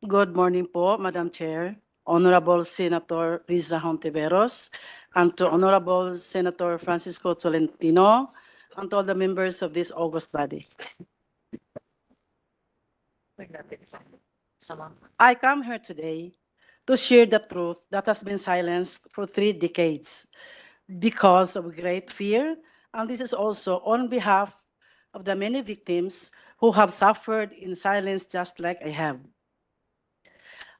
Good morning po, Madam Chair, Honorable Senator Riza Hontiveros, and to Honorable Senator Francisco Tolentino, and to all the members of this august body. I come here today to share the truth that has been silenced for 3 decades because of great fear, and this is also on behalf of the many victims who have suffered in silence just like I have.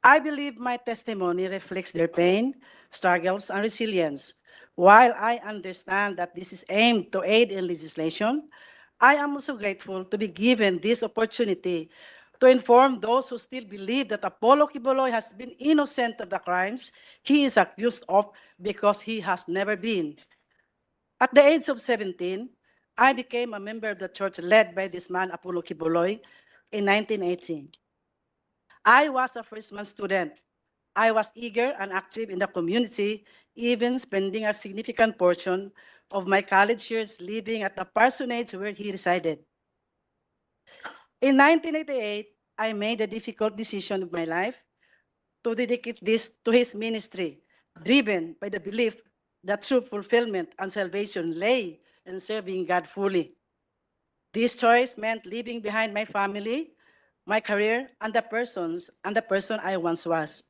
I believe my testimony reflects their pain, struggles, and resilience. While I understand that this is aimed to aid in legislation, I am also grateful to be given this opportunity to inform those who still believe that Apollo Quiboloy has been innocent of the crimes he is accused of because he has never been. At the age of 17, I became a member of the church led by this man, Apollo Quiboloy, in 1918. I was a freshman student. I was eager and active in the community, even spending a significant portion of my college years living at the parsonage where he resided. In 1988, I made a difficult decision of my life to dedicate this to his ministry, driven by the belief that true fulfillment and salvation lay in serving God fully. This choice meant leaving behind my family, my career, and the person I once was.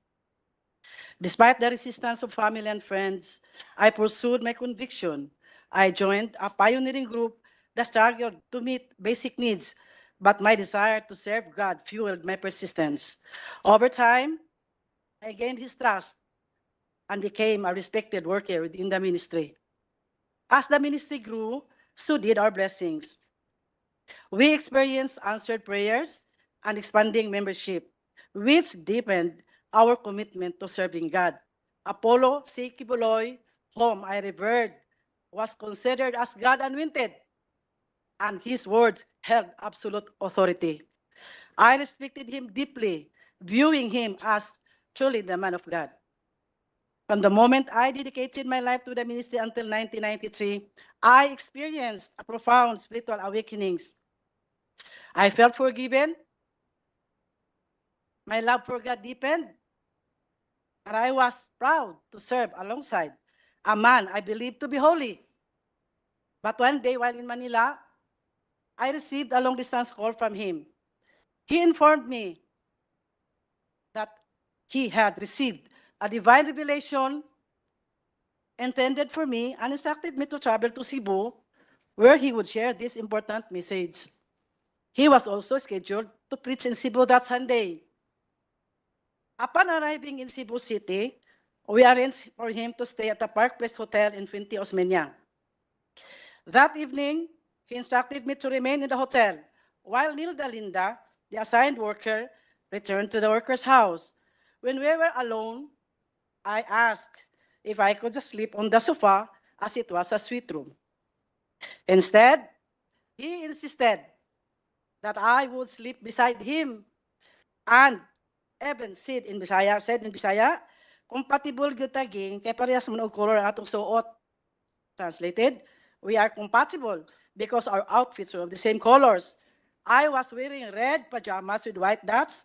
Despite the resistance of family and friends, I pursued my conviction. I joined a pioneering group that struggled to meet basic needs, but my desire to serve God fueled my persistence. Over time, I gained his trust and became a respected worker within the ministry. As the ministry grew, so did our blessings. We experienced answered prayers and expanding membership, which deepened our commitment to serving God. Apollo C. Quiboloy, whom I revered, was considered as God anointed, and his words held absolute authority. I respected him deeply, viewing him as truly the man of God. From the moment I dedicated my life to the ministry until 1993, I experienced a profound spiritual awakenings. I felt forgiven, my love for God deepened, and I was proud to serve alongside a man I believed to be holy. But one day while in Manila, I received a long-distance call from him. He informed me that he had received a divine revelation intended for me and instructed me to travel to Cebu, where he would share this important message. He was also scheduled to preach in Cebu that Sunday. Upon arriving in Cebu City, we arranged for him to stay at the Park Place Hotel in Fuente Osmeña. That evening, he instructed me to remain in the hotel, while Nilda Linda, the assigned worker, returned to the worker's house. When we were alone, I asked if I could just sleep on the sofa as it was a suite room. Instead, he insisted that I would sleep beside him and even said in Bisaya, compatible gyud taging kay parehas man og color ang atong suot. Translated, we are compatible because our outfits are of the same colors. I was wearing red pajamas with white dots,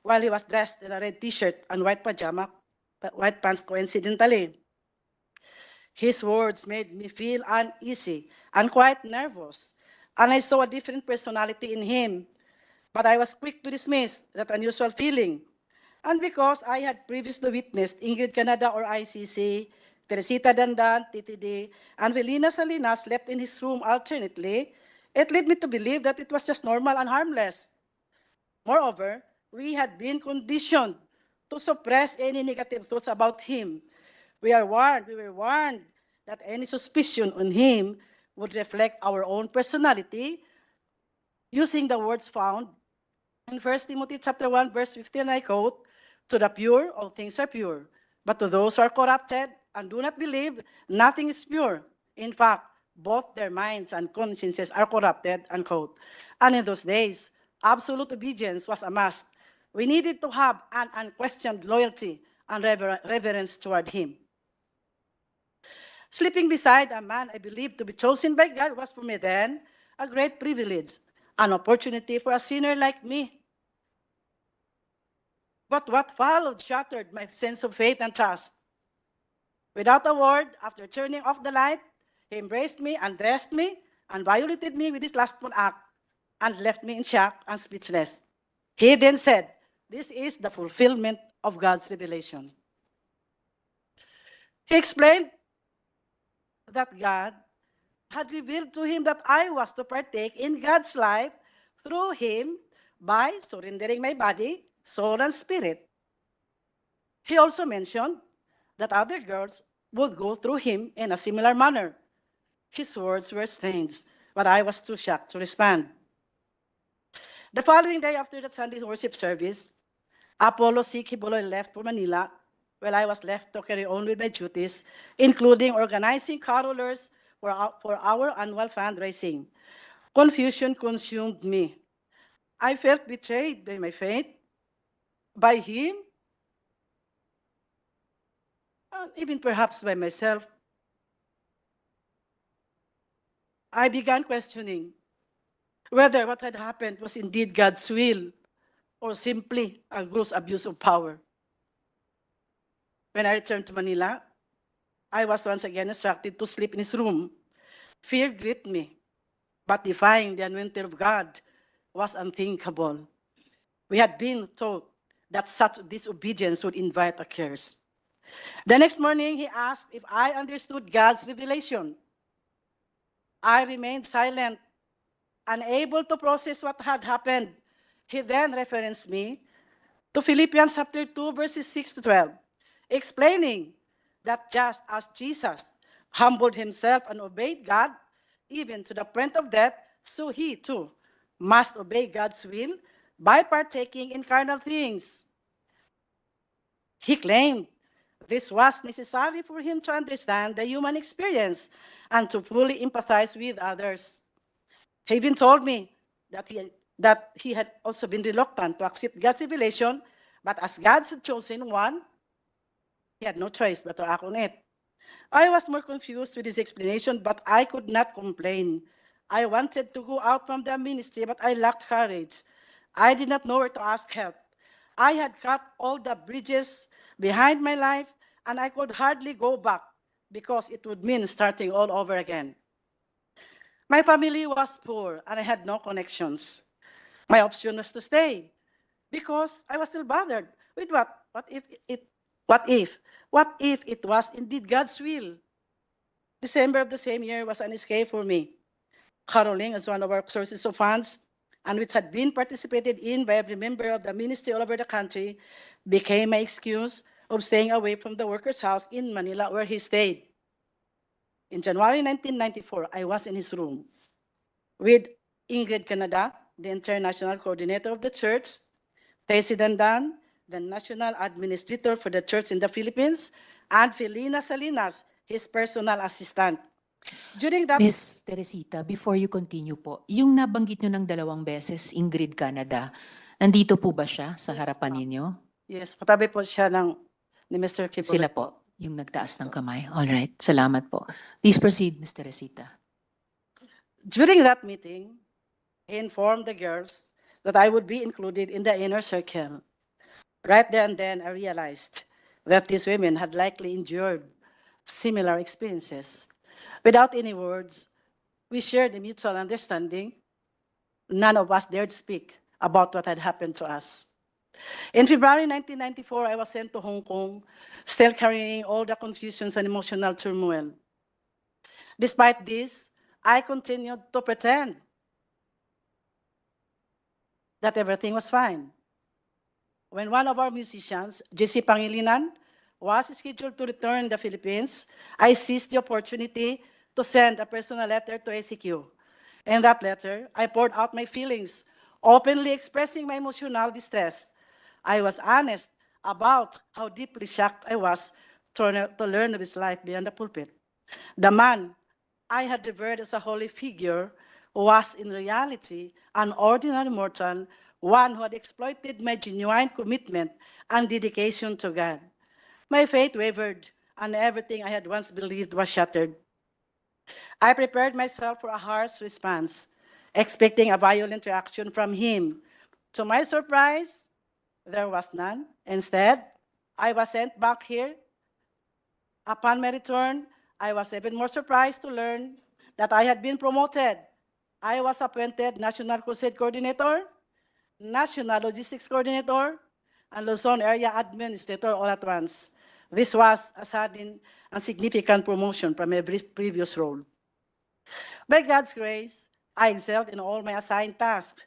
while he was dressed in a red t-shirt and white white pants coincidentally. His words made me feel uneasy and quite nervous, and I saw a different personality in him. But I was quick to dismiss that unusual feeling. And because I had previously witnessed Ingrid Canada or ICC, Teresita Dandan, TTD, and Velina Salinas slept in his room alternately, it led me to believe that it was just normal and harmless. Moreover, we had been conditioned to suppress any negative thoughts about him. We were warned that any suspicion on him would reflect our own personality, using the words found in 1 Timothy chapter 1, verse 15, I quote, "To the pure, all things are pure. But to those who are corrupted and do not believe, nothing is pure. In fact, both their minds and consciences are corrupted," unquote. And in those days, absolute obedience was a must. We needed to have an unquestioned loyalty and reverence toward him. Sleeping beside a man I believed to be chosen by God was for me then a great privilege, an opportunity for a sinner like me But what followed shattered my sense of faith and trust. Without a word, after turning off the light, he embraced me, undressed me, and violated me with his lustful act, and left me in shock and speechless. He then said, "This is the fulfillment of God's revelation." He explained that God had revealed to him that I was to partake in God's life through him by surrendering my body, soul, and spirit. He also mentioned that other girls would go through him in a similar manner. His words were strange, but I was too shocked to respond. The following day after that Sunday worship service, Apollo C. Quiboloy left for Manila, while I was left to carry on with my duties, including organizing carolers for our annual fundraising. Confusion consumed me. I felt betrayed by my faith, by him, and even perhaps by myself. I began questioning whether what had happened was indeed God's will or simply a gross abuse of power. When I returned to Manila, I was once again instructed to sleep in his room. Fear gripped me, but defying the anointing of God was unthinkable. We had been taught that such disobedience would invite a curse. The next morning, he asked if I understood God's revelation. I remained silent, unable to process what had happened. He then referenced me to Philippians chapter 2, verses 6 to 12, explaining that just as Jesus humbled himself and obeyed God, even to the point of death, so he too must obey God's will by partaking in carnal things. He claimed this was necessary for him to understand the human experience and to fully empathize with others. He even told me that he had also been reluctant to accept God's revelation, but as God had chosen one, he had no choice but to act on it. I was more confused with his explanation, but I could not complain. I wanted to go out from the ministry, but I lacked courage. I did not know where to ask help. I had cut all the bridges behind my life, and I could hardly go back because it would mean starting all over again. My family was poor, and I had no connections. My option was to stay because I was still bothered with what if it was indeed God's will? December of the same year was an escape for me. Caroling as one of our sources of funds, and which had been participated in by every member of the ministry all over the country, became my excuse of staying away from the worker's house in Manila where he stayed. In January 1994, I was in his room with Ingrid Canada, the international coordinator of the church, Tessie Dandan, the national administrator for the church in the Philippines, and Felina Salinas, his personal assistant. During that, Miss Teresita, before you continue po, yung nabanggit nyo ng 2 beses, Ingrid Canada, nandito po ba siya sa harapan ninyo? yes, katabi po siya ni Mr. Quiboloy. Sila po, yung nagtaas ng kamay. All right, salamat po. Please proceed, Miss Teresita. During that meeting, he informed the girls that I would be included in the inner circle. Right there and then, I realized that these women had likely endured similar experiences. Without any words, we shared a mutual understanding. None of us dared speak about what had happened to us. In February 1994, I was sent to Hong Kong, still carrying all the confusions and emotional turmoil. Despite this, I continued to pretend that everything was fine. When one of our musicians, JC Pangilinan, was scheduled to return to the Philippines, I seized the opportunity to send a personal letter to ACQ. In that letter, I poured out my feelings, openly expressing my emotional distress. I was honest about how deeply shocked I was to learn of his life beyond the pulpit. The man I had revered as a holy figure was in reality an ordinary mortal, one who had exploited my genuine commitment and dedication to God. My faith wavered, and everything I had once believed was shattered. I prepared myself for a harsh response, expecting a violent reaction from him. To my surprise, There was none. Instead, I was sent back here. Upon my return, I was even more surprised to learn that I had been promoted. I was appointed National Crusade Coordinator, National Logistics Coordinator, and Luzon Area Administrator all at once. This was a sudden and significant promotion from my previous role. By God's grace, I excelled in all my assigned tasks.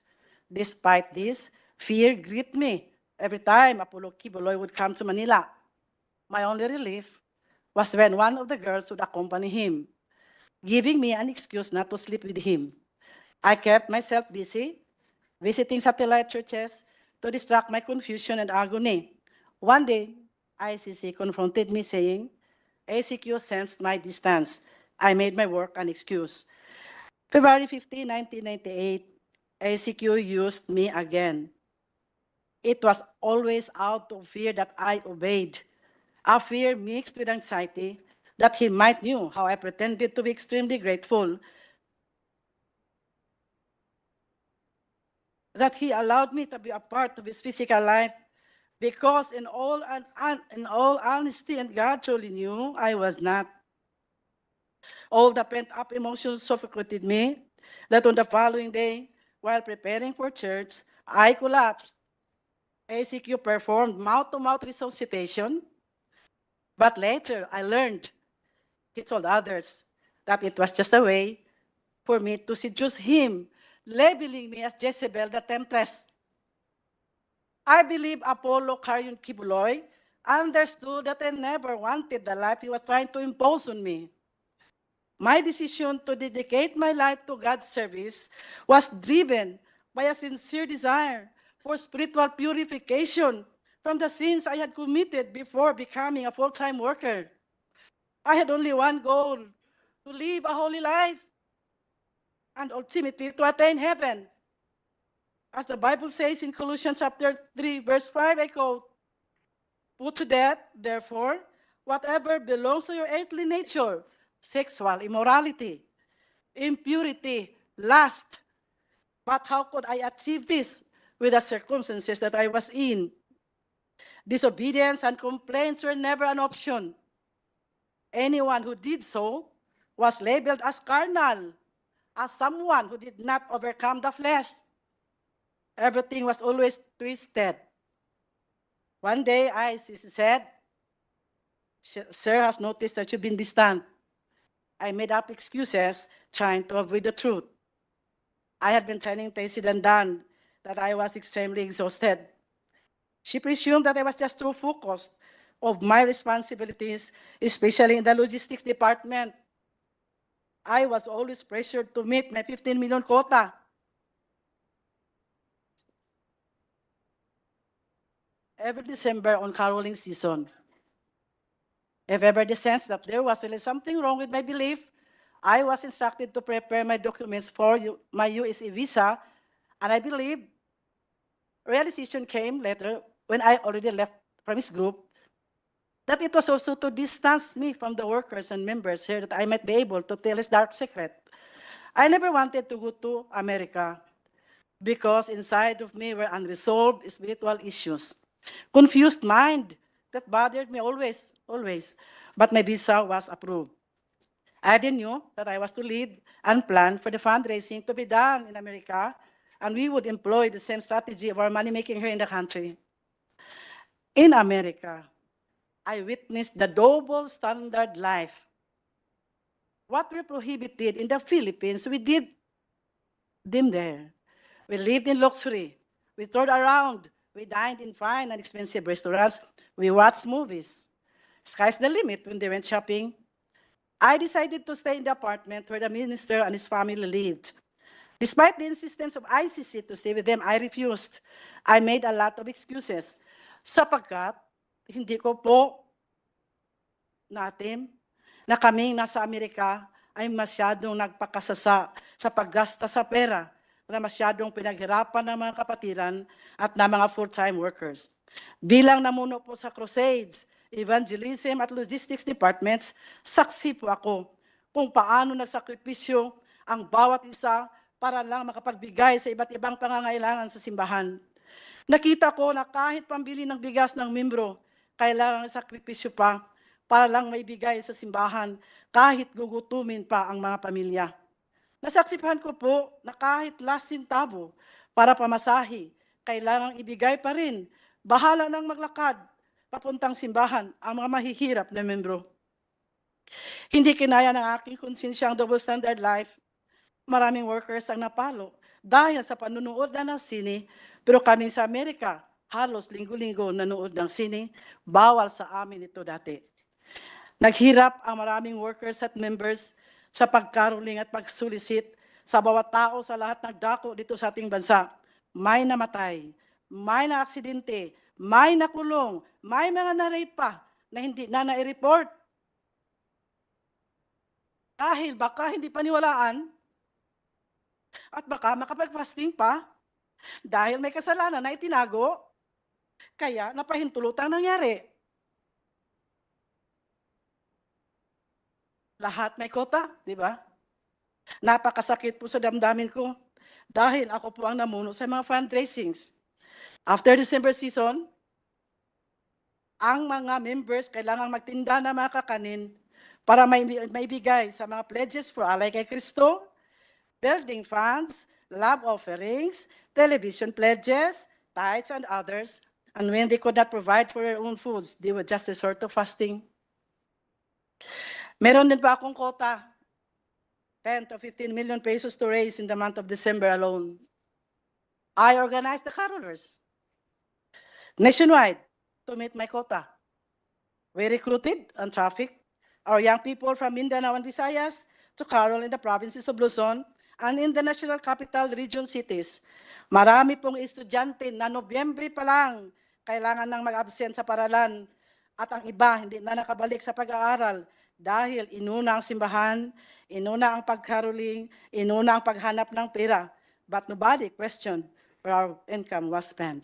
Despite this, fear gripped me every time Apollo Quiboloy would come to Manila. My only relief was when one of the girls would accompany him, giving me an excuse not to sleep with him. I kept myself busy, visiting satellite churches to distract my confusion and agony. One day, ICC confronted me saying, ACQ sensed my distance. I made my work an excuse. February 15, 1998, ACQ used me again. It was always out of fear that I obeyed, a fear mixed with anxiety that he might knew how I pretended to be extremely grateful that he allowed me to be a part of his physical life, because in all honesty, and God truly knew I was not. All the pent-up emotions suffocated me that on the following day, while preparing for church, I collapsed. ACQ performed mouth-to-mouth resuscitation, but later I learned, he told others, that it was just a way for me to seduce him, labeling me as Jezebel the temptress. I believe Apollo Carrion Quiboloy understood that I never wanted the life he was trying to impose on me. My decision to dedicate my life to God's service was driven by a sincere desire for spiritual purification from the sins I had committed before becoming a full-time worker. I had only one goal: to live a holy life and ultimately to attain heaven. As the Bible says in Colossians chapter 3, verse 5, I quote, "Put to death, therefore, whatever belongs to your earthly nature: sexual immorality, impurity, lust." But how could I achieve this with the circumstances that I was in? Disobedience and complaints were never an option. Anyone who did so was labeled as carnal, as someone who did not overcome the flesh. Everything was always twisted. One day, I said, "Sir has noticed that you've been distant." I made up excuses, trying to avoid the truth. I had been telling Teresita that I was extremely exhausted. She presumed that I was just too focused of my responsibilities, especially in the logistics department. I was always pressured to meet my 15 million quota. Every December on caroling season, if ever the sense that there was really something wrong with my belief, I was instructed to prepare my documents for my USA visa, and I believe realization came later when I already left from his group, that it was also to distance me from the workers and members here, that I might be able to tell his dark secret. I never wanted to go to America because inside of me were unresolved spiritual issues, confused mind that bothered me always. But my visa was approved. I didn't knew that I was to lead and plan for the fundraising to be done in America, and we would employ the same strategy of our money making here in the country. In America, I witnessed the double standard life. What we prohibited in the Philippines, we did them there. We lived in luxury. We toured around. We dined in fine and expensive restaurants. We watched movies. Sky's the limit when they went shopping. I decided to stay in the apartment where the minister and his family lived. Despite the insistence of ICC to stay with them, I refused. I made a lot of excuses. Sapagkat, hindi ko po natin na kaming nasa Amerika ay masyadong nagpakasasa sa paggasta sa pera, na masyadong pinaghirapan ng mga kapatiran at ng mga full-time workers. Bilang namuno po sa crusades, evangelism at logistics departments, saksi po ako kung paano nagsakripisyo ang bawat isa para lang makapagbigay sa iba't ibang pangangailangan sa simbahan. Nakita ko na kahit pambili ng bigas ng membro, kailangan sakripisyo pa para lang maibigay sa simbahan kahit gugutumin pa ang mga pamilya. Nasaksihan ko po na kahit last centavo para pamasahe, kailangang ibigay pa rin. Bahala nang maglakad papuntang simbahan ang mga mahihirap na membro. Hindi kinaya ng aking konsensya ang double standard life. Maraming workers ang napalo dahil sa panunood na ng sine, pero kami sa Amerika, halos linggo-linggo nanood ng sine, bawal sa amin ito dati. Naghirap ang maraming workers at members sa pagkaruling at pagsulisit sa bawat tao sa lahat ng dako dito sa ating bansa. May namatay, may na-aksidente, may nakulong, may mga na-rape pa na hindi na na-report. Dahil baka hindi paniwalaan at baka makapag-fasting pa dahil may kasalanan na itinago, kaya napahintulutang nangyari. Lahat may kota, di ba? Napakasakit po sa damdamin ko dahil ako po ang namuno sa mga fundraisings. After December season, ang mga members kailangang magtinda ng mga kakanin para maibigay sa mga pledges for Alay kay Kristo, building funds, love offerings, television pledges, tithes, and others. And when they could not provide for their own foods, they would just resort to fasting. Meron din pa akong quota, 10 to 15 million pesos to raise in the month of December alone. I organized the carolers nationwide to meet my quota. We recruited and trafficked our young people from Mindanao and Visayas to carol in the provinces of Luzon and in the national capital region cities. Marami pong estudyante na Nobyembre pa lang kailangan nang mag-absent sa paralan at ang iba hindi na nakabalik sa pag-aaral dahil inuna ang simbahan, inuna ang pagkaroling, inuna ang paghanap ng pera. But nobody questioned where our income was spent.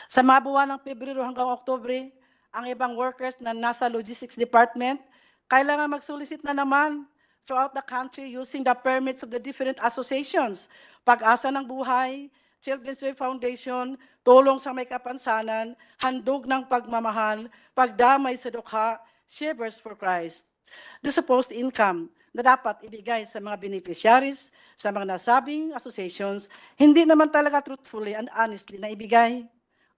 Sa mga buwan ng Pebrero hanggang Oktubre, ang ibang workers na nasa logistics department, kailangan mag-solicit na naman throughout the country using the permits of the different associations. Pag-asa ng buhay, Children's Way Foundation, tulong sa may kapansanan, handog ng pagmamahal, pagdamay sa dukha, Shivers for Christ. The supposed income na dapat ibigay sa mga beneficiaries, sa mga nasabing associations, hindi naman talaga truthfully and honestly na ibigay.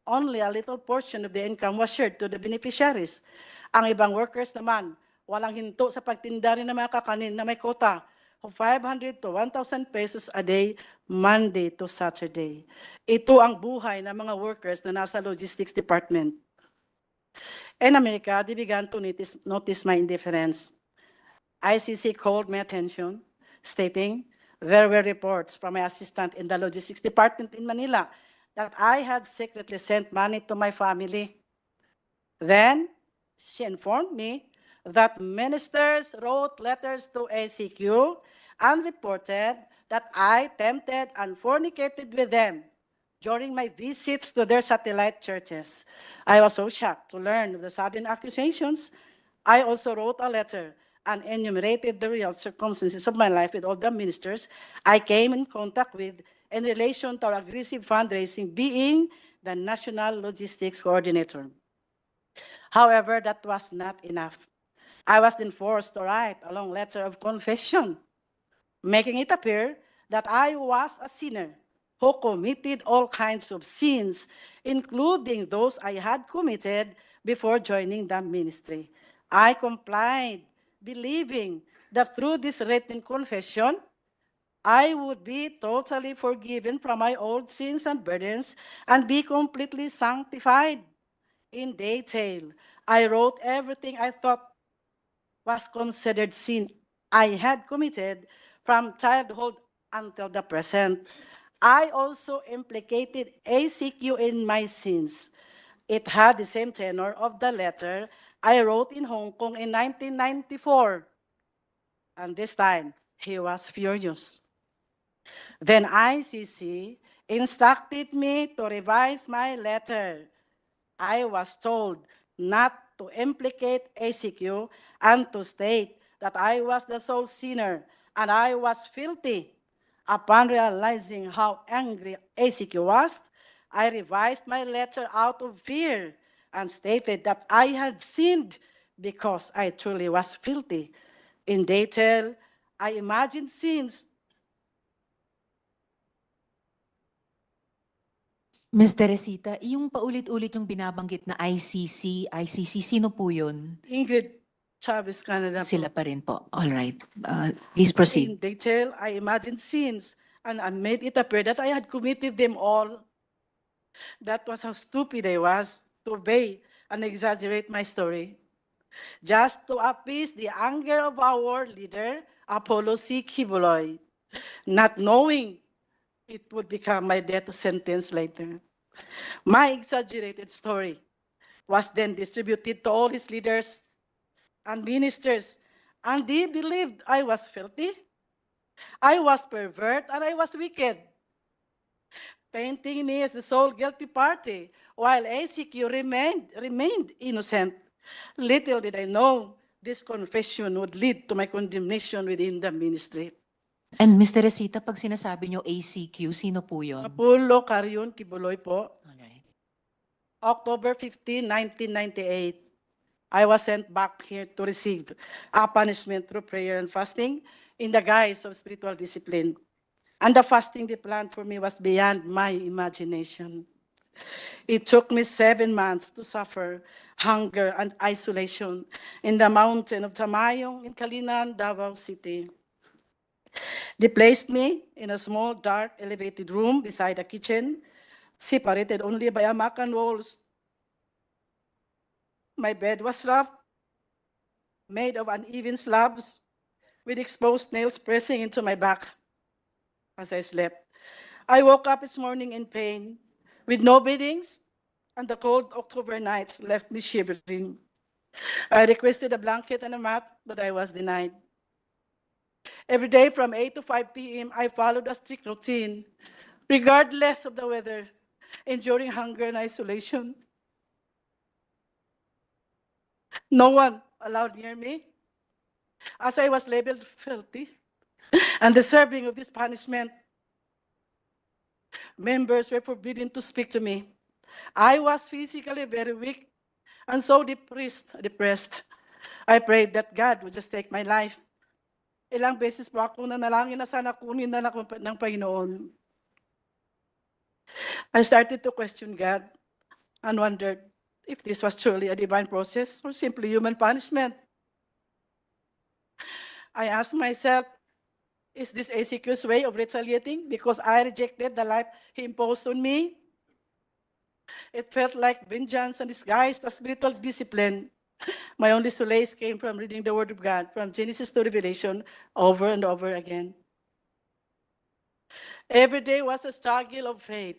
Only a little portion of the income was shared to the beneficiaries. Ang ibang workers naman, walang hinto sa pagtinda rin ng mga kakanin na may quota of 500 to 1,000 pesos a day, Monday to Saturday. Ito ang buhay ng mga workers na nasa logistics department. In America, they began to notice my indifference. ICC called my attention, stating there were reports from my assistant in the logistics department in Manila that I had secretly sent money to my family. Then, she informed me that ministers wrote letters to ACQ and reported that I tempted and fornicated with them during my visits to their satellite churches. I was so shocked to learn of the sudden accusations. I also wrote a letter and enumerated the real circumstances of my life with all the ministers I came in contact with in relation to our aggressive fundraising, being the National Logistics Coordinator. However, that was not enough. I was then forced to write a long letter of confession, making it appear that I was a sinner who committed all kinds of sins, including those I had committed before joining the ministry. I complied, believing that through this written confession, I would be totally forgiven from my old sins and burdens and be completely sanctified. In detail, I wrote everything I thought was considered sin I had committed from childhood until the present. I also implicated ACQ in my sins. It had the same tenor of the letter I wrote in Hong Kong in 1994. And this time, he was furious. Then ICC instructed me to revise my letter. I was told not to implicate ACQ and to state that I was the sole sinner and I was filthy. Upon realizing how angry ACQ was, I revised my letter out of fear and stated that I had sinned because I truly was filthy. In detail, I imagined sins. Ms. Teresita, yung paulit-ulit yung binabanggit na ICC, sino po yun? Ingrid Chavez Canada po. Sila pa rin po. All right. Please proceed. In detail, I imagined sins and I made it appear that I had committed them all. That was how stupid I was to obey and exaggerate my story. Just to appease the anger of our leader, Apollo C. Quiboloy, not knowing it would become my death sentence later. My exaggerated story was then distributed to all his leaders and ministers, and they believed I was filthy, I was pervert, and I was wicked, painting me as the sole guilty party, while ACQ remained innocent. Little did I know this confession would lead to my condemnation within the ministry. And Ms. Teresita, pag sinasabi nyo ACQ, sino po yun? Apollo Carrion Quiboloy po, All right. October 15, 1998. I was sent back here to receive a punishment through prayer and fasting in the guise of spiritual discipline. And the fasting they planned for me was beyond my imagination. It took me 7 months to suffer hunger and isolation in the mountain of Tamayong in Kalinan, Davao City. They placed me in a small, dark, elevated room beside a kitchen, separated only by a mat and walls. My bed was rough, made of uneven slabs, with exposed nails pressing into my back as I slept. I woke up this morning in pain, with no beddings, and the cold October nights left me shivering. I requested a blanket and a mat, but I was denied. Every day from 8 to 5 p.m., I followed a strict routine, regardless of the weather, enduring hunger and isolation. No one allowed near me, as I was labeled filthy and deserving of this punishment. Members were forbidden to speak to me. I was physically very weak and so depressed. I prayed that God would just take my life. Ilang beses po ako nanalangin na sana kunin na ng Panginoon. I started to question God and wondered if this was truly a divine process or simply human punishment. I asked myself, is this ACQ's way of retaliating because I rejected the life he imposed on me? It felt like vengeance and disguised as spiritual discipline. My only solace came from reading the Word of God, from Genesis to Revelation, over and over again. Every day was a struggle of faith.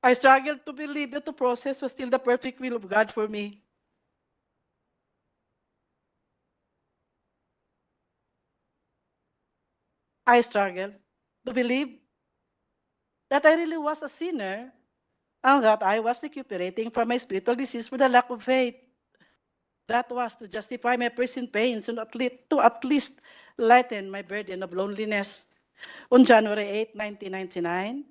I struggled to believe that the process was still the perfect will of God for me. I struggled to believe that I really was a sinner and that I was recuperating from my spiritual disease for the lack of faith. That was to justify my present pains and to at least lighten my burden of loneliness. On January 8, 1999,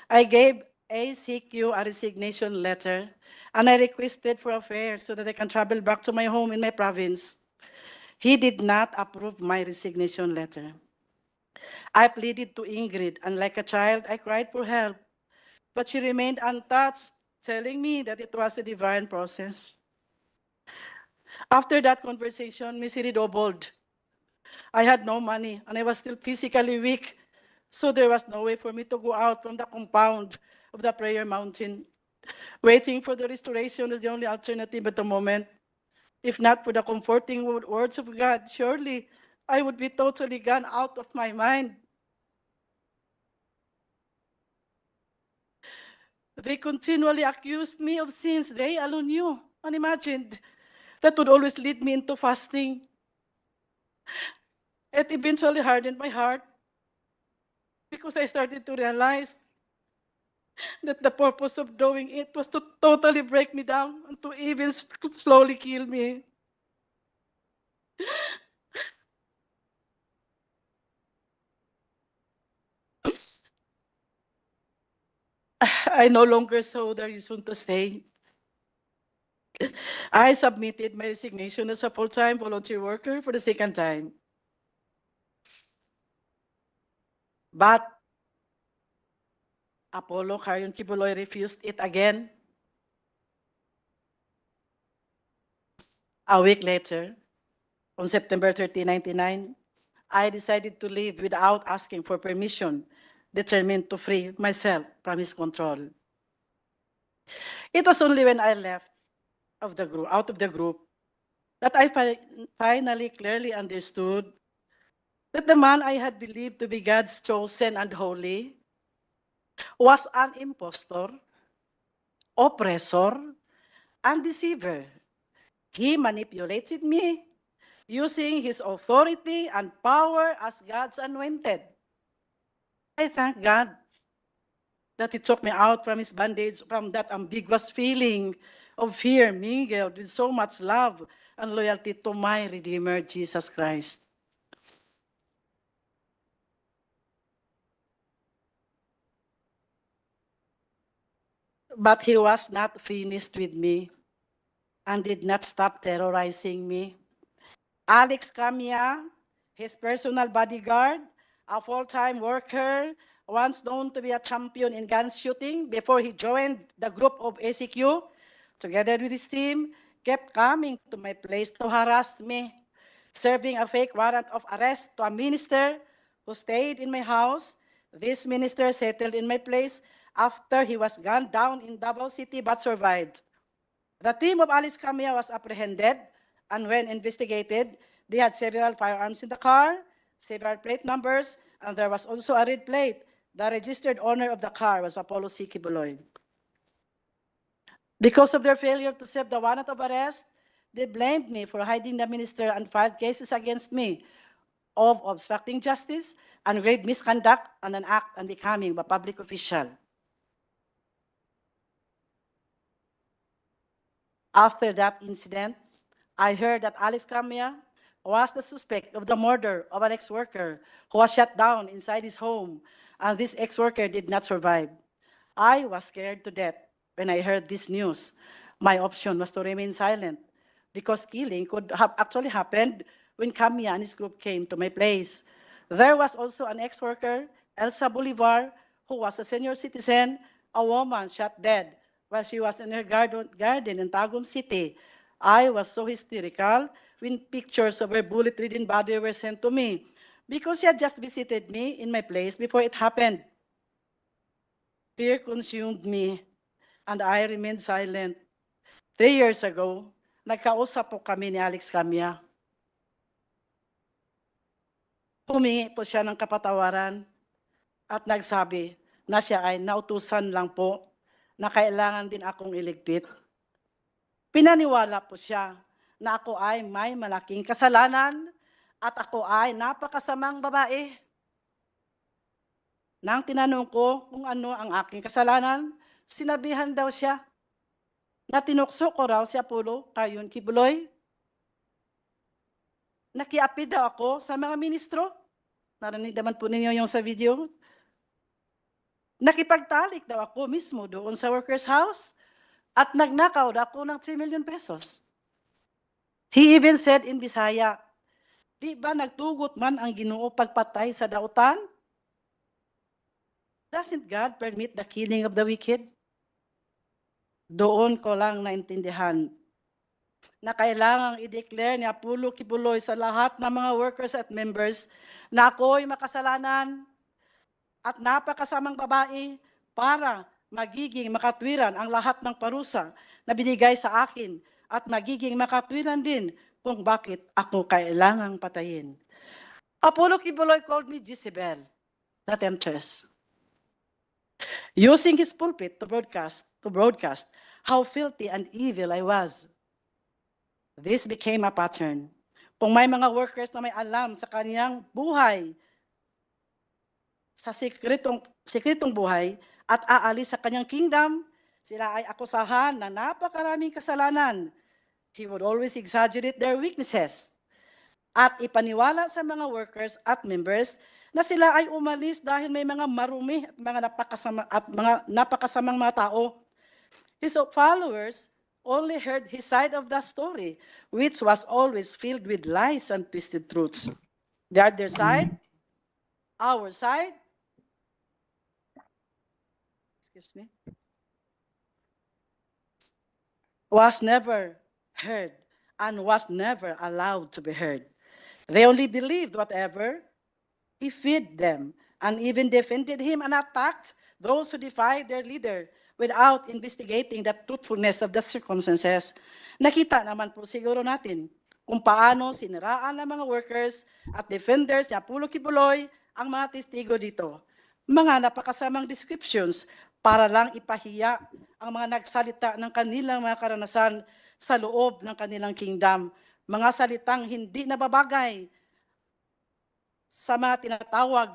I gave ACQ a resignation letter and I requested for a fare so that I can travel back to my home in my province. He did not approve my resignation letter. I pleaded to Ingrid, and like a child, I cried for help. But she remained untouched, telling me that it was a divine process. After that conversation, misery doubled. I had no money, and I was still physically weak, so there was no way for me to go out from the compound of the prayer mountain. Waiting for the restoration was the only alternative at the moment. If not for the comforting words of God, surely I would be totally gone out of my mind. They continually accused me of sins they alone knew, unimagined, that would always lead me into fasting. It eventually hardened my heart because I started to realize that the purpose of doing it was to totally break me down and to even slowly kill me. I no longer saw the reason to stay. I submitted my resignation as a full-time volunteer worker for the second time. But Apollo Carrion Quiboloy refused it again. A week later, on September 30, 1999, I decided to leave without asking for permission, determined to free myself from his control. It was only when I left out of the group that I finally clearly understood that the man I had believed to be God's chosen and holy was an impostor, oppressor, and deceiver. He manipulated me using his authority and power as God's anointed. I thank God that He took me out from His bondage, from that ambiguous feeling of fear mingled with so much love and loyalty to my Redeemer, Jesus Christ. But He was not finished with me and did not stop terrorizing me. Alex Camia, his personal bodyguard, a full-time worker, once known to be a champion in gun shooting before he joined the group of ACQ, together with his team, kept coming to my place to harass me, serving a fake warrant of arrest to a minister who stayed in my house. This minister settled in my place after he was gunned down in Davao City but survived. The team of Alice Camia was apprehended, and when investigated, they had several firearms in the car, several plate numbers, and there was also a red plate. The registered owner of the car was Apollo C. Quiboloy. Because of their failure to serve the warrant of arrest, they blamed me for hiding the minister and filed cases against me of obstructing justice and grave misconduct and an act unbecoming of a public official. After that incident, I heard that Alex Camia was the suspect of the murder of an ex-worker who was shot down inside his home, and this ex-worker did not survive. I was scared to death when I heard this news. My option was to remain silent because killing could have actually happened when Camia and his group came to my place. There was also an ex-worker, Elsa Bolivar, who was a senior citizen, a woman shot dead while she was in her garden in Tagum City. I was so hysterical when pictures of her bullet-ridden body were sent to me because she had just visited me in my place before it happened. Fear consumed me, and I remained silent. 3 years ago, nagkausap po kami ni Alex Camia. Humingi po siya ng kapatawaran at nagsabi na siya ay nautusan lang po na kailangan din akong iligpit. Pinaniwala po siya na ako ay may malaking kasalanan at ako ay napakasamang babae. Nang tinanong ko kung ano ang aking kasalanan, sinabihan daw siya na tinukso ko raw si Apollo Carrion Quiboloy. Nakiapid daw ako sa mga ministro. Narinig naman po ninyo yung sa video. Nakipagtalik daw ako mismo doon sa workers' house at nagnakaw daw ako ng 3 million pesos. He even said in Bisaya, di ba nagtugot man ang Ginoo pagpatay sa dautan? Doesn't God permit the killing of the wicked? Doon ko lang naintindihan na kailangang i-declare ni Apollo Quiboloy sa lahat ng mga workers at members na ako'y makasalanan at napakasamang babae para magiging makatwiran ang lahat ng parusa na binigay sa akin at magiging makatwiran din kung bakit ako kailangang patayin. Apollo Quiboloy called me Jezebel, the temptress, using his pulpit to broadcast how filthy and evil I was. This became a pattern. Kung may mga workers na may alam sa kaniyang buhay, sa sikretong buhay, at aalis sa kanyang kingdom, sila ay akusahan ng napakaraming kasalanan. He would always exaggerate their weaknesses at ipaniwala sa mga workers at members na sila ay umalis dahil may mga marumi at mga napakasamang mga tao. His followers only heard his side of the story, which was always filled with lies and twisted truths. They are their side, our side, excuse me, was never heard and was never allowed to be heard. They only believed whatever he fed them and even defended him and attacked those who defied their leader without investigating the truthfulness of the circumstances. Nakita naman po siguro natin kung paano siniraan ng mga workers at defenders ni Apollo Quiboloy ang mga testigo dito. Mga napakasamang descriptions para lang ipahiya ang mga nagsalita ng kanilang mga karanasan sa loob ng kanilang kingdom. Mga salitang hindi nababagay sa mga tinatawag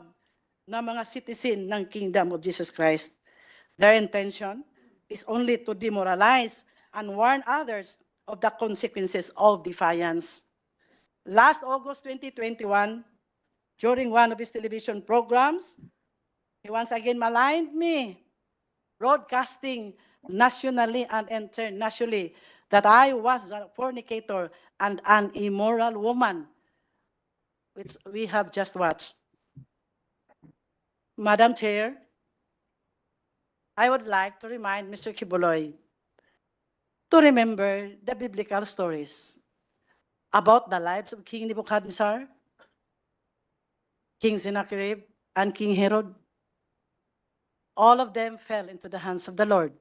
na mga citizen ng Kingdom of Jesus Christ. Their intention is only to demoralize and warn others of the consequences of defiance. Last August 2021, during one of his television programs, he once again maligned me, broadcasting nationally and internationally that I was a fornicator and an immoral woman, which we have just watched. Madam Chair, I would like to remind Mr. Quiboloy to remember the biblical stories about the lives of King Nebuchadnezzar, King Sennacherib, and King Herod. All of them fell into the hands of the Lord.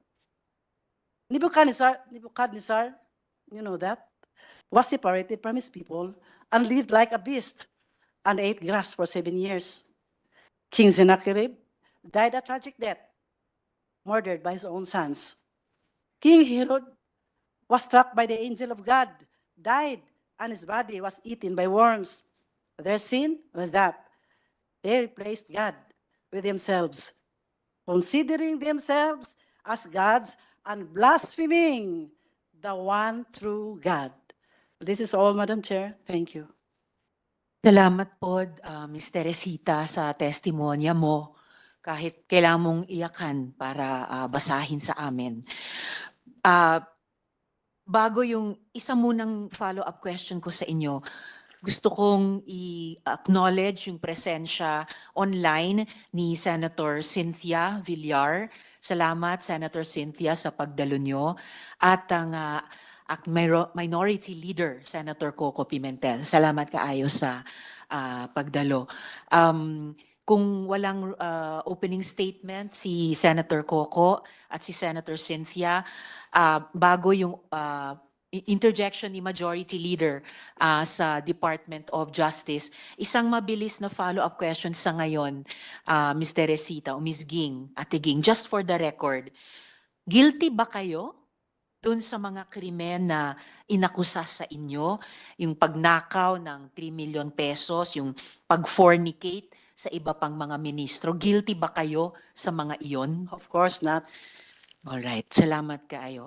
Nebuchadnezzar, you know that, was separated from his people and lived like a beast and ate grass for 7 years. King Sennacherib died a tragic death, murdered by his own sons. King Herod was struck by the angel of God, died, and his body was eaten by worms. Their sin was that they replaced God with themselves, considering themselves as gods and blaspheming the one true God. This is all, Madam Chair. Thank you. Salamat po, Ms. Teresita, sa testimonya mo. Kahit kailangan mong iyakan para basahin sa amin. Bago yung isa munang follow-up question ko sa inyo, gusto kong i-acknowledge yung presensya online ni Senator Cynthia Villar. Salamat, Senator Cynthia, sa pagdalo nyo. At ang Minority Leader, Senator Coco Pimentel. Salamat kaayo sa pagdalo. Kung walang opening statement si Senator Coco at si Senator Cynthia, bago yung interjection ni Majority Leader sa Department of Justice, isang mabilis na follow-up question sa ngayon, Ms. Teresita o Ms. Ging, Ate Ging, just for the record, guilty ba kayo dun sa mga krimen na inakusa sa inyo, yung pagnakaw ng 3 million pesos, yung pag-fornicate sa iba pang mga ministro? Guilty ba kayo sa mga iyon? Of course not. Alright, salamat kaayo.